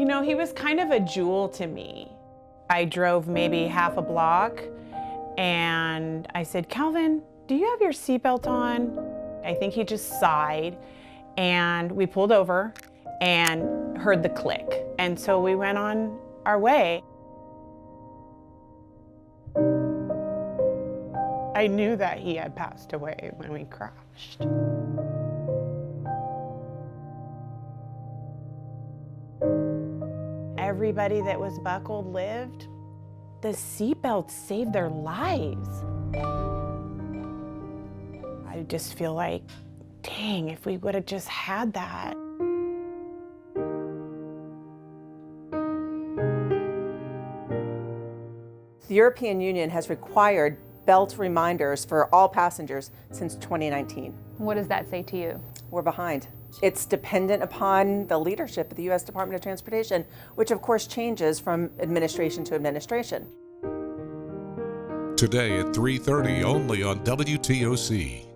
You know, he was kind of a jewel to me. I drove maybe half a block and I said, Calvin, do you have your seatbelt on? I think he just sighed, and we pulled over and heard the click. And so we went on our way. I knew that he had passed away when we crashed. Everybody that was buckled lived. The seatbelts saved their lives. I just feel like, dang, if we would have just had that. The European Union has required belt reminders for all passengers since 2019. What does that say to you? We're behind. It's dependent upon the leadership of the U.S. Department of Transportation, which of course changes from administration to administration. Today at 3:30 only on WTOC.